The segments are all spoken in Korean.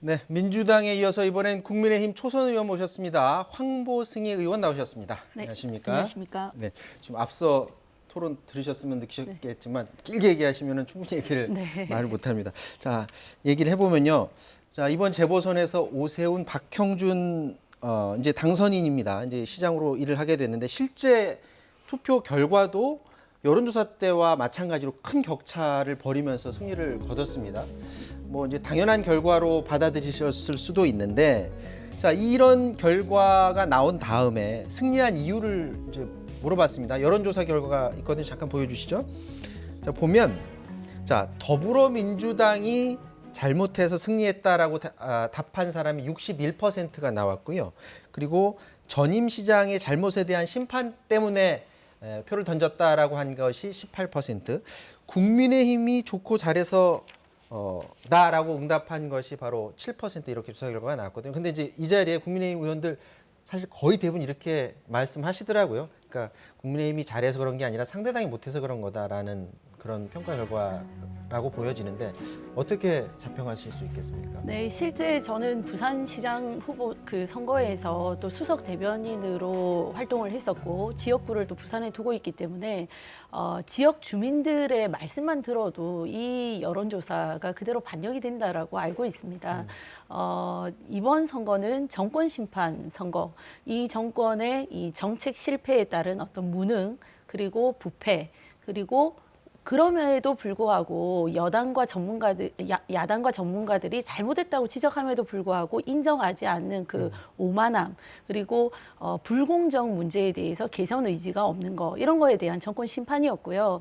네, 민주당에 이어서 이번엔 국민의힘 초선 의원 모셨습니다. 황보승희 의원 나오셨습니다. 네, 안녕하십니까? 안녕하십니까? 네, 지금 앞서 토론 들으셨으면 느끼셨겠지만 길게 얘기하시면 충분히 얘기를 말을 못합니다. 자, 얘기를 해보면요. 자, 이번 재보선에서 오세훈, 박형준 이제 당선인입니다. 이제 시장으로 일을 하게 됐는데 실제 투표 결과도 여론조사 때와 마찬가지로 큰 격차를 벌이면서 승리를 거뒀습니다. 뭐 이제 당연한 결과로 받아들이셨을 수도 있는데, 자, 이런 결과가 나온 다음에 승리한 이유를 이제 물어봤습니다. 여론조사 결과가 있거든요. 잠깐 보여주시죠. 자, 보면, 자, 더불어민주당이 잘못해서 승리했다라고 답한 사람이 61%가 나왔고요. 그리고 전임 시장의 잘못에 대한 심판 때문에 표를 던졌다라고 한 것이 18%, 국민의힘이 좋고 잘해서 나라고 응답한 것이 바로 7% 이렇게 조사 결과가 나왔거든요. 근데 이제 이 자리에 국민의힘 의원들 사실 거의 대부분 이렇게 말씀하시더라고요. 그러니까 국민의힘이 잘해서 그런 게 아니라 상대당이 못해서 그런 거다라는 그런 평가 결과라고 보여지는데 어떻게 자평하실 수 있겠습니까? 네, 실제 저는 부산시장 후보 그 선거에서 또 수석 대변인으로 활동을 했었고 지역구를 또 부산에 두고 있기 때문에 지역 주민들의 말씀만 들어도 이 여론조사가 그대로 반영이 된다라고 알고 있습니다. 이번 선거는 정권 심판 선거, 이 정권의 이 정책 실패에 따른 어떤 무능 그리고 부패 그리고 그럼에도 불구하고 야당과 전문가들이 잘못했다고 지적함에도 불구하고 인정하지 않는 그 오만함 그리고 불공정 문제에 대해서 개선 의지가 없는 거 이런 거에 대한 정권 심판이었고요.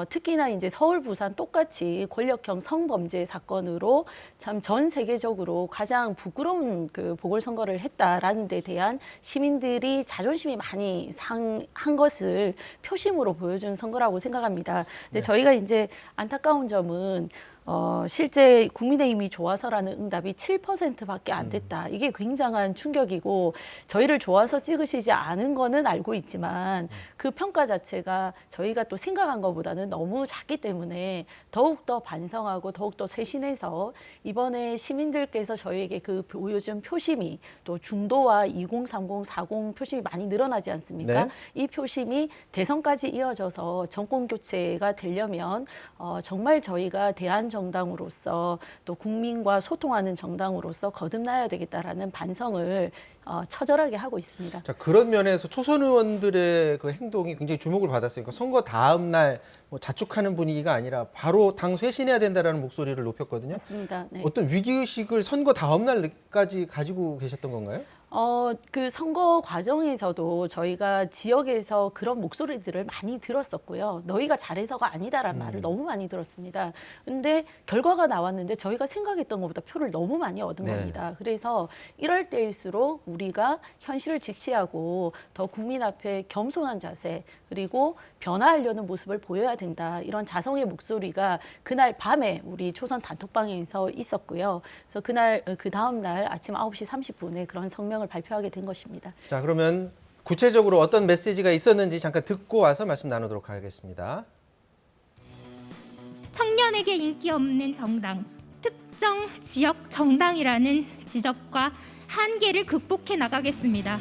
특히나 이제 서울, 부산 똑같이 권력형 성범죄 사건으로 참 전 세계적으로 가장 부끄러운 그 보궐선거를 했다라는 데 대한 시민들이 자존심이 많이 상한 것을 표심으로 보여준 선거라고 생각합니다. 근데 저희가 이제 안타까운 점은 실제 국민의힘이 좋아서라는 응답이 7%밖에 안 됐다. 이게 굉장한 충격이고 저희를 좋아서 찍으시지 않은 거는 알고 있지만 그 평가 자체가 저희가 또 생각한 것보다는 너무 작기 때문에 더욱더 반성하고 더욱더 쇄신해서 이번에 시민들께서 저희에게 그 보여준 표심이 또 중도와 2030, 40 표심이 많이 늘어나지 않습니까? 네. 이 표심이 대선까지 이어져서 정권 교체가 되려면 정말 저희가 대한정당으로서 또 국민과 소통하는 정당으로서 거듭나야 되겠다라는 반성을 처절하게 하고 있습니다. 자, 그런 면에서 초선 의원들의 그 행동이 굉장히 주목을 받았어요. 그러니까 선거 다음 날 뭐 자축하는 분위기가 아니라 바로 당 쇄신해야 된다라는 목소리를 높였거든요. 맞습니다. 네. 어떤 위기의식을 선거 다음 날까지 가지고 계셨던 건가요? 그 선거 과정에서도 저희가 지역에서 그런 목소리들을 많이 들었었고요. 너희가 잘해서가 아니다라는 말을 너무 많이 들었습니다. 근데 결과가 나왔는데 저희가 생각했던 것보다 표를 너무 많이 얻은 겁니다. 그래서 이럴 때일수록 우리가 현실을 직시하고 더 국민 앞에 겸손한 자세 그리고 변화하려는 모습을 보여야 된다. 이런 자성의 목소리가 그날 밤에 우리 초선 단톡방에서 있었고요. 그래서 그날 그 다음 날 아침 9시 30분에 그런 성명을 발표하게 된 것입니다. 자, 그러면 구체적으로 어떤 메시지가 있었는지 잠깐 듣고 와서 말씀 나누도록 하겠습니다. 청년에게 인기 없는 정당, 특정 지역 정당이라는 지적과 한계를 극복해 나가겠습니다.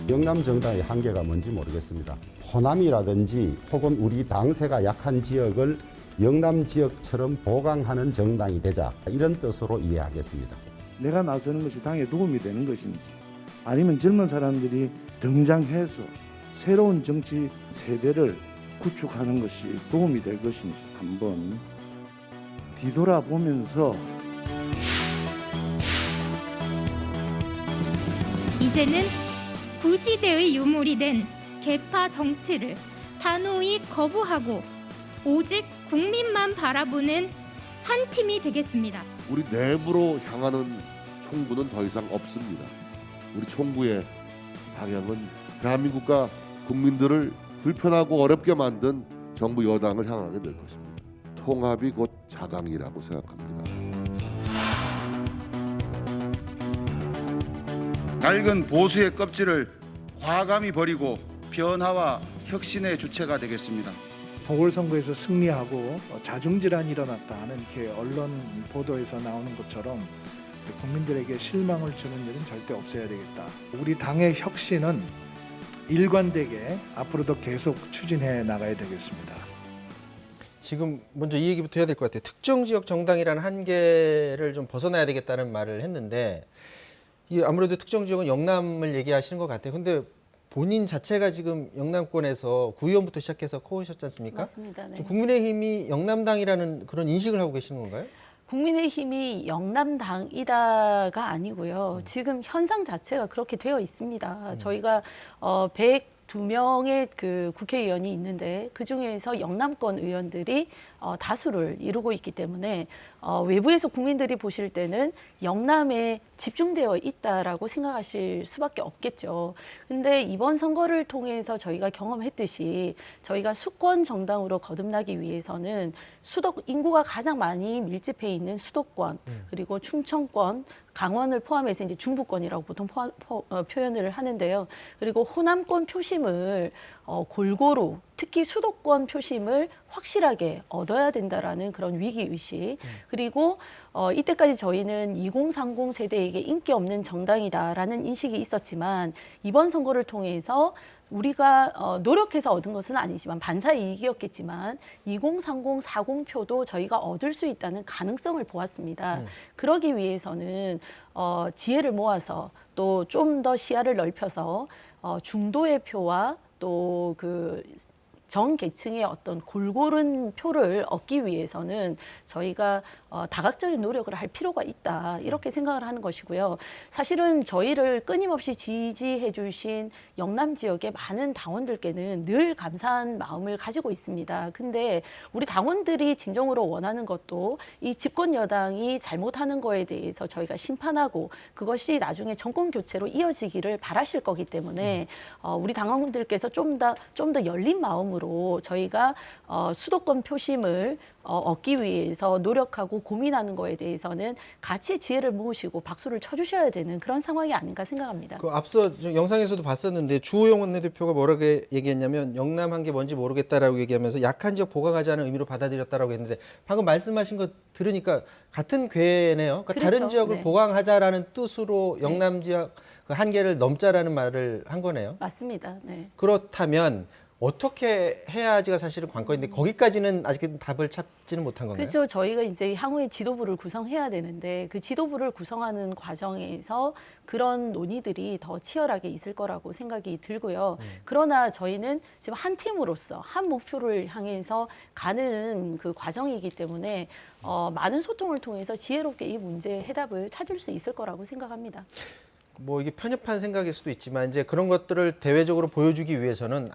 영남 정당의 한계가 뭔지 모르겠습니다. 호남이라든지 혹은 우리 당세가 약한 지역을 영남 지역처럼 보강하는 정당이 되자 이런 뜻으로 이해하겠습니다. 내가 나서는 것이 당에 도움이 되는 것인지 아니면 젊은 사람들이 등장해서 새로운 정치 세대를 구축하는 것이 도움이 될 것인지 한번 뒤돌아보면서 이제는 구시대의 유물이 된 계파 정치를 단호히 거부하고 오직 국민만 바라보는 한 팀이 되겠습니다. 우리 내부로 향하는 총구는 더 이상 없습니다. 우리 총구의 방향은 대한민국과 국민들을 불편하고 어렵게 만든 정부 여당을 향하게 될 것입니다. 통합이 곧 자강이라고 생각합니다. 낡은 보수의 껍질을 과감히 버리고 변화와 혁신의 주체가 되겠습니다. 보궐선거에서 승리하고 자중질환이 일어났다 하는 이렇게 언론 보도에서 나오는 것처럼 국민들에게 실망을 주는 일은 절대 없어야 되겠다. 우리 당의 혁신은 일관되게 앞으로도 계속 추진해 나가야 되겠습니다. 지금 먼저 이 얘기부터 해야 될 것 같아요. 특정 지역 정당이라는 한계를 좀 벗어나야 되겠다는 말을 했는데 이 아무래도 특정 지역은 영남을 얘기하시는 것 같아요. 근데 본인 자체가 지금 영남권에서 구의원부터 시작해서 커오셨지 않습니까? 맞습니다. 네. 지금 국민의힘이 영남당이라는 그런 인식을 하고 계시는 건가요? 국민의힘이 영남당이다가 아니고요. 지금 현상 자체가 그렇게 되어 있습니다. 저희가 102명의 그 국회의원이 있는데 그 중에서 영남권 의원들이 다수를 이루고 있기 때문에 외부에서 국민들이 보실 때는 영남에 집중되어 있다라고 생각하실 수밖에 없겠죠. 근데 이번 선거를 통해서 저희가 경험했듯이 저희가 수권 정당으로 거듭나기 위해서는 인구가 가장 많이 밀집해 있는 수도권 그리고 충청권 강원을 포함해서 이제 중부권이라고 보통 표현을 하는데요. 그리고 호남권 표심을 골고루 특히 수도권 표심을 확실하게 얻어야 된다라는 그런 위기의식. 그리고 이때까지 저희는 2030 세대에게 인기 없는 정당이다라는 인식이 있었지만 이번 선거를 통해서 우리가 노력해서 얻은 것은 아니지만 반사이익이었겠지만 2030, 40표도 저희가 얻을 수 있다는 가능성을 보았습니다. 그러기 위해서는 지혜를 모아서 또 좀 더 시야를 넓혀서 중도의 표와 또 그 정계층의 어떤 골고른 표를 얻기 위해서는 저희가 다각적인 노력을 할 필요가 있다 이렇게 생각을 하는 것이고요. 사실은 저희를 끊임없이 지지해 주신 영남 지역의 많은 당원들께는 늘 감사한 마음을 가지고 있습니다. 근데 우리 당원들이 진정으로 원하는 것도 이 집권 여당이 잘못하는 거에 대해서 저희가 심판하고 그것이 나중에 정권 교체로 이어지기를 바라실 거기 때문에 우리 당원들께서 좀 더 열린 마음으로 저희가 수도권 표심을 얻기 위해서 노력하고 고민하는 거에 대해서는 같이 지혜를 모으시고 박수를 쳐주셔야 되는 그런 상황이 아닌가 생각합니다. 그 앞서 영상에서도 봤었는데 주호영 원내대표가 뭐라고 얘기했냐면 영남 한 게 뭔지 모르겠다라고 얘기하면서 약한 지역 보강하자는 의미로 받아들였다라고 했는데 방금 말씀하신 거 들으니까 같은 궤네요. 그러니까 그렇죠. 다른 지역을 네. 보강하자라는 뜻으로 영남 지역 그 한계를 넘자라는 말을 한 거네요. 맞습니다. 네. 그렇다면 어떻게 해야지가 사실은 관건인데 거기까지는 아직 답을 찾지는 못한 건가요? 그렇죠. 저희가 이제 향후에 지도부를 구성해야 되는데 그 지도부를 구성하는 과정에서 그런 논의들이 더 치열하게 있을 거라고 생각이 들고요. 그러나 저희는 지금 한 팀으로서 한 목표를 향해서 가는 그 과정이기 때문에 많은 소통을 통해서 지혜롭게 이 문제의 해답을 찾을 수 있을 거라고 생각합니다. 뭐 이게 편협한 생각일 수도 있지만 이제 그런 것들을 대외적으로 보여주기 위해서는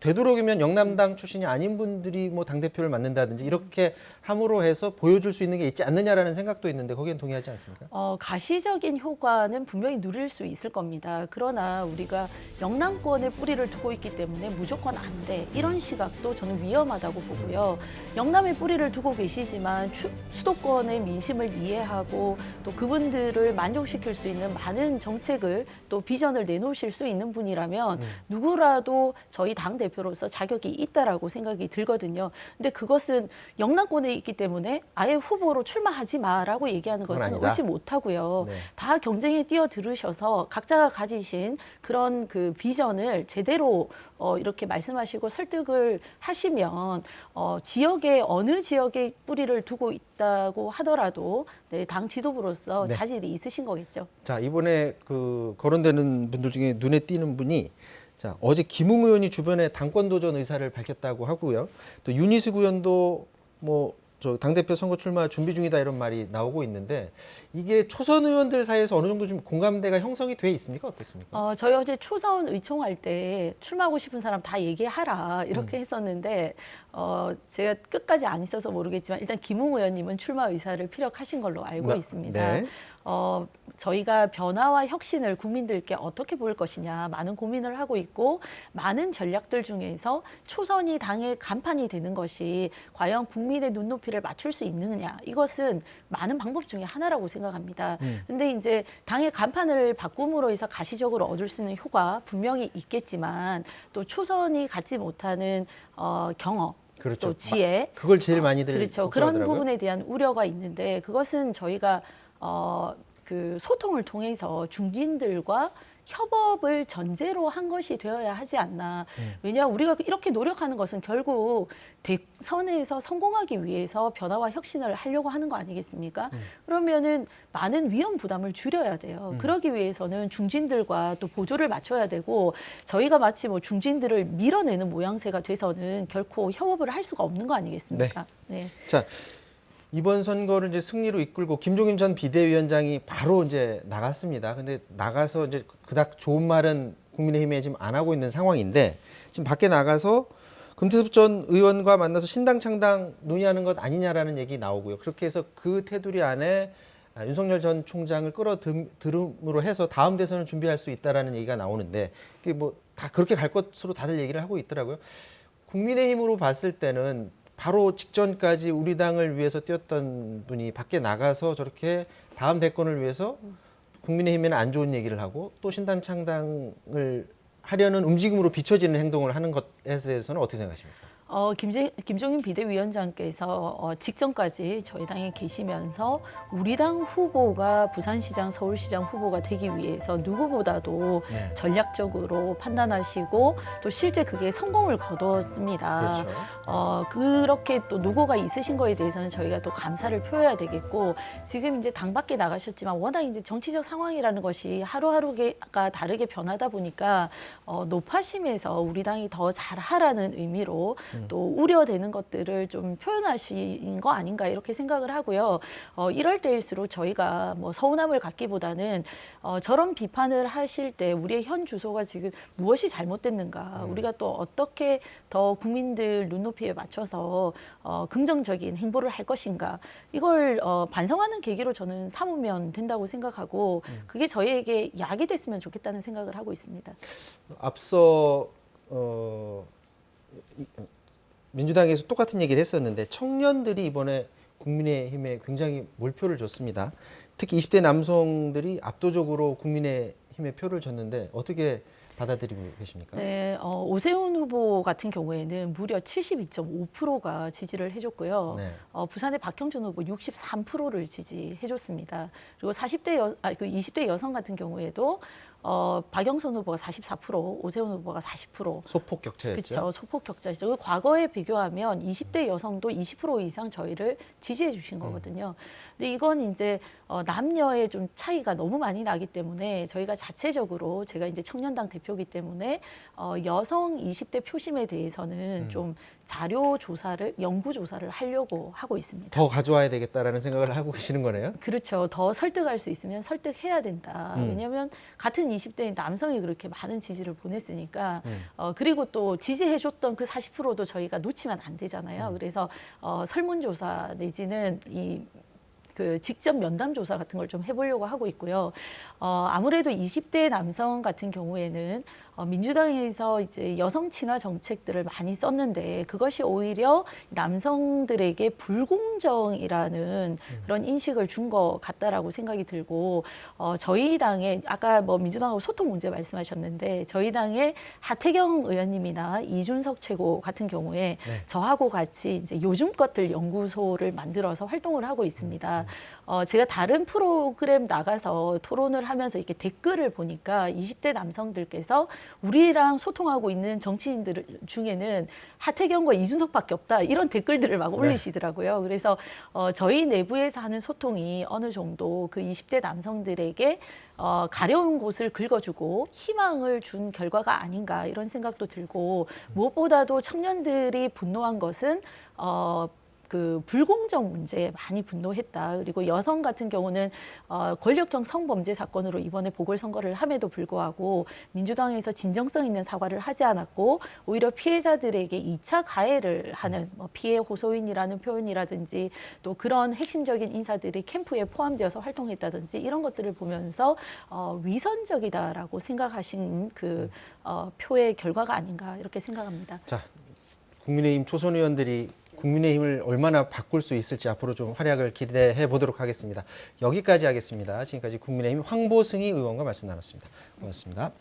되도록이면 영남당 출신이 아닌 분들이 뭐 당대표를 맡는다든지 이렇게 함으로 해서 보여줄 수 있는 게 있지 않느냐라는 생각도 있는데 거기엔 동의하지 않습니까? 가시적인 효과는 분명히 누릴 수 있을 겁니다. 그러나 우리가 영남권에 뿌리를 두고 있기 때문에 무조건 안 돼. 이런 시각도 저는 위험하다고 보고요. 영남에 뿌리를 두고 계시지만 수도권의 민심을 이해하고 또 그분들을 만족시킬 수 있는 많은 정책을 또 비전을 내놓으실 수 있는 분이라면 누구라도 저희 당대표로서 자격이 있다라고 생각이 들거든요. 근데 그것은 영남권에 있기 때문에 아예 후보로 출마하지 마라고 얘기하는 그건 것은 아니다. 옳지 못하고요. 네. 다 경쟁에 뛰어들으셔서 각자가 가지신 그런 그 비전을 제대로 이렇게 말씀하시고 설득을 하시면 지역에 어느 지역에 뿌리를 두고 있다고 하더라도 네, 당 지도부로서 네. 자질이 있으신 거겠죠. 자, 이번에 그 거론되는 분들 중에 눈에 띄는 분이 자, 어제 김웅 의원이 주변에 당권 도전 의사를 밝혔다고 하고요. 또 윤희숙 의원도 뭐 저 당대표 선거 출마 준비 중이다 이런 말이 나오고 있는데 이게 초선 의원들 사이에서 어느 정도 좀 공감대가 형성이 돼 있습니까? 어떻습니까? 저희 어제 초선 의총할 때 출마하고 싶은 사람 다 얘기하라 이렇게 했었는데 제가 끝까지 안 있어서 모르겠지만 일단 김웅 의원님은 출마 의사를 피력하신 걸로 알고 네. 있습니다. 네. 저희가 변화와 혁신을 국민들께 어떻게 보일 것이냐 많은 고민을 하고 있고 많은 전략들 중에서 초선이 당의 간판이 되는 것이 과연 국민의 눈높이를 맞출 수 있느냐 이것은 많은 방법 중에 하나라고 생각합니다. 근데 이제 당의 간판을 바꿈으로 해서 가시적으로 얻을 수 있는 효과 분명히 있겠지만 또 초선이 갖지 못하는 경험 그렇죠. 또 지혜 그걸 제일 많이들 그렇죠. 그런 걱정하더라고요. 부분에 대한 우려가 있는데 그것은 저희가 그 소통을 통해서 중진들과 협업을 전제로 한 것이 되어야 하지 않나. 왜냐 우리가 이렇게 노력하는 것은 결국 대선에서 성공하기 위해서 변화와 혁신을 하려고 하는 거 아니겠습니까? 그러면은 많은 위험 부담을 줄여야 돼요. 그러기 위해서는 중진들과 또 보조를 맞춰야 되고 저희가 마치 뭐 중진들을 밀어내는 모양새가 돼서는 결코 협업을 할 수가 없는 거 아니겠습니까? 네. 자, 이번 선거를 이제 승리로 이끌고 김종인 전 비대위원장이 바로 이제 나갔습니다. 근데 나가서 이제 그닥 좋은 말은 국민의힘에 지금 안 하고 있는 상황인데 지금 밖에 나가서 금태섭 전 의원과 만나서 신당 창당 논의하는 것 아니냐라는 얘기 나오고요. 그렇게 해서 그 테두리 안에 윤석열 전 총장을 끌어들음으로 해서 다음 대선을 준비할 수 있다라는 얘기가 나오는데 그게 뭐 다 그렇게 갈 것으로 다들 얘기를 하고 있더라고요. 국민의힘으로 봤을 때는 바로 직전까지 우리 당을 위해서 뛰었던 분이 밖에 나가서 저렇게 다음 대권을 위해서 국민의힘에는 안 좋은 얘기를 하고 또 신당 창당을 하려는 움직임으로 비춰지는 행동을 하는 것에 대해서는 어떻게 생각하십니까? 김종인 비대위원장께서 직전까지 저희 당에 계시면서 우리 당 후보가 부산시장, 서울시장 후보가 되기 위해서 누구보다도 네. 전략적으로 판단하시고 또 실제 그게 성공을 거뒀습니다. 그렇죠. 그렇게 또 노고가 있으신 거에 대해서는 저희가 또 감사를 표해야 되겠고 지금 이제 당 밖에 나가셨지만 워낙 이제 정치적 상황이라는 것이 하루하루가 다르게 변하다 보니까 높아심에서 우리 당이 더 잘하라는 의미로 또 우려되는 것들을 좀 표현하신 거 아닌가 이렇게 생각을 하고요. 이럴 때일수록 저희가 뭐 서운함을 갖기보다는 저런 비판을 하실 때 우리의 현 주소가 지금 무엇이 잘못됐는가, 우리가 또 어떻게 더 국민들 눈높이에 맞춰서 긍정적인 행보를 할 것인가, 이걸 반성하는 계기로 저는 삼으면 된다고 생각하고 그게 저희에게 약이 됐으면 좋겠다는 생각을 하고 있습니다. 앞서 민주당에서 똑같은 얘기를 했었는데 청년들이 이번에 국민의힘에 굉장히 몰표를 줬습니다. 특히 20대 남성들이 압도적으로 국민의힘에 표를 줬는데 어떻게 받아들이고 계십니까? 네, 오세훈 후보 같은 경우에는 무려 72.5%가 지지를 해줬고요. 네. 부산의 박형준 후보 63%를 지지해줬습니다. 그리고 20대 여성 같은 경우에도 박영선 후보가 44%, 오세훈 후보가 40%. 소폭 격차였죠. 그렇죠. 소폭 격차죠. 과거에 비교하면 20대 여성도 20% 이상 저희를 지지해 주신 거거든요. 근데 이건 이제 남녀의 좀 차이가 너무 많이 나기 때문에 저희가 자체적으로 제가 이제 청년당 대표이기 때문에 여성 20대 표심에 대해서는 좀 자료 조사를, 연구 조사를 하려고 하고 있습니다. 더 가져와야 되겠다라는 생각을 하고 계시는 거네요. 그렇죠. 더 설득할 수 있으면 설득해야 된다. 왜냐하면 같은 20대인 남성이 그렇게 많은 지지를 보냈으니까 그리고 또 지지해줬던 그 40%도 저희가 놓치면 안 되잖아요. 그래서 설문조사 내지는 그 직접 면담 조사 같은 걸 좀 해보려고 하고 있고요. 아무래도 20대 남성 같은 경우에는 민주당에서 이제 여성 친화 정책들을 많이 썼는데 그것이 오히려 남성들에게 불공정이라는 그런 인식을 준 것 같다라고 생각이 들고 저희 당에 아까 뭐 민주당하고 소통 문제 말씀하셨는데 저희 당의 하태경 의원님이나 이준석 최고 같은 경우에 네. 저하고 같이 이제 요즘 것들 연구소를 만들어서 활동을 하고 있습니다. 제가 다른 프로그램 나가서 토론을 하면서 이렇게 댓글을 보니까 20대 남성들께서 우리랑 소통하고 있는 정치인들 중에는 하태경과 이준석밖에 없다 이런 댓글들을 막 올리시더라고요. 그래서 저희 내부에서 하는 소통이 어느 정도 그 20대 남성들에게 가려운 곳을 긁어주고 희망을 준 결과가 아닌가 이런 생각도 들고 무엇보다도 청년들이 분노한 것은 그 불공정 문제에 많이 분노했다. 그리고 여성 같은 경우는 권력형 성범죄 사건으로 이번에 보궐선거를 함에도 불구하고 민주당에서 진정성 있는 사과를 하지 않았고 오히려 피해자들에게 2차 가해를 하는 뭐 피해 호소인이라는 표현이라든지 또 그런 핵심적인 인사들이 캠프에 포함되어서 활동했다든지 이런 것들을 보면서 위선적이다라고 생각하신 그 표의 결과가 아닌가 이렇게 생각합니다. 자, 국민의힘 초선 의원들이 국민의힘을 얼마나 바꿀 수 있을지 앞으로 좀 활약을 기대해 보도록 하겠습니다. 여기까지 하겠습니다. 지금까지 국민의힘 황보승희 의원과 말씀 나눴습니다. 고맙습니다.